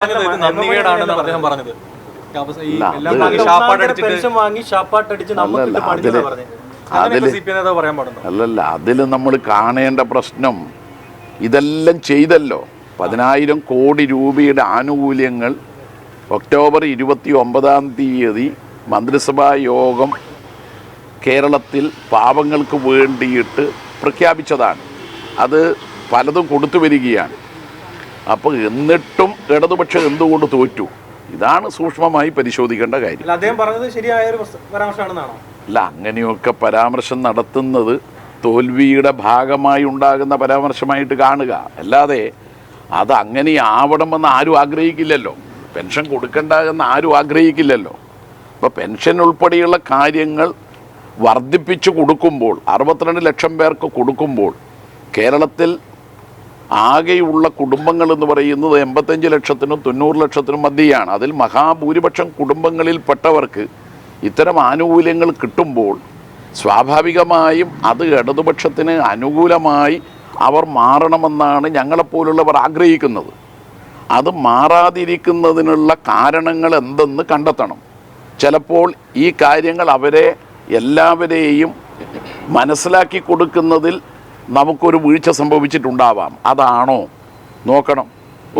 അദ്ദേഹം പറഞ്ഞത് അല്ലല്ല, അതിൽ നമ്മൾ കാണേണ്ട പ്രശ്നം ഇതെല്ലാം ചെയ്തല്ലോ. 10,000 കോടി രൂപയുടെ ആനുകൂല്യങ്ങൾ ഒക്ടോബർ 29 മന്ത്രിസഭാ യോഗം കേരളത്തിൽ പാവങ്ങൾക്ക് വേണ്ടിയിട്ട് പ്രഖ്യാപിച്ചതാണ്. അത് പലതും കൊടുത്തു വരികയാണ്. അപ്പോൾ എന്നിട്ടും ഇടതുപക്ഷം എന്തുകൊണ്ട് തോറ്റു? ഇതാണ് സൂക്ഷ്മമായി പരിശോധിക്കേണ്ട കാര്യം. അദ്ദേഹം പറഞ്ഞത് ശരിയായ ഒരു പരാമർശമാണെന്നാണോ? അല്ല, അങ്ങനെയൊക്കെ പരാമർശം നടത്തുന്നത് തോൽവിയുടെ ഭാഗമായി ഉണ്ടാകുന്ന പരാമർശമായിട്ട് കാണുക. അല്ലാതെ അത് അങ്ങനെ ആവണമെന്ന് ആരും ആഗ്രഹിക്കില്ലല്ലോ. പെൻഷൻ കൊടുക്കണ്ട എന്ന് ആരും ആഗ്രഹിക്കില്ലല്ലോ. അപ്പോൾ പെൻഷൻ ഉൾപ്പെടെയുള്ള കാര്യങ്ങൾ വർദ്ധിപ്പിച്ചു കൊടുക്കുമ്പോൾ 62 ലക്ഷം പേർക്ക് കൊടുക്കുമ്പോൾ കേരളത്തിൽ ആകെയുള്ള കുടുംബങ്ങൾ എന്ന് പറയുന്നത് 85 ലക്ഷത്തിനും 90 ലക്ഷത്തിനും മധ്യയാണ്. അതിൽ മഹാഭൂരിപക്ഷം കുടുംബങ്ങളിൽപ്പെട്ടവർക്ക് ഇത്തരം ആനുകൂല്യങ്ങൾ കിട്ടുമ്പോൾ സ്വാഭാവികമായും അത് ഇടതുപക്ഷത്തിന് അനുകൂലമായി അവർ മാറണമെന്നാണ് ഞങ്ങളെപ്പോലുള്ളവർ ആഗ്രഹിക്കുന്നത്. അത് മാറാതിരിക്കുന്നതിനുള്ള കാരണങ്ങൾ എന്തെന്ന് കണ്ടെത്തണം. ചിലപ്പോൾ ഈ കാര്യങ്ങൾ അവരെ എല്ലാവരെയും മനസ്സിലാക്കി കൊടുക്കുന്നതിൽ നമുക്കൊരു വീഴ്ച സംഭവിച്ചിട്ടുണ്ടാവാം. അതാണോ നോക്കണം.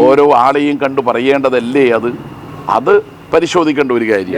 ഓരോ ആളെയും കണ്ടു പറയേണ്ടതല്ലേ അത് പരിശോധിക്കേണ്ട ഒരു കാര്യം.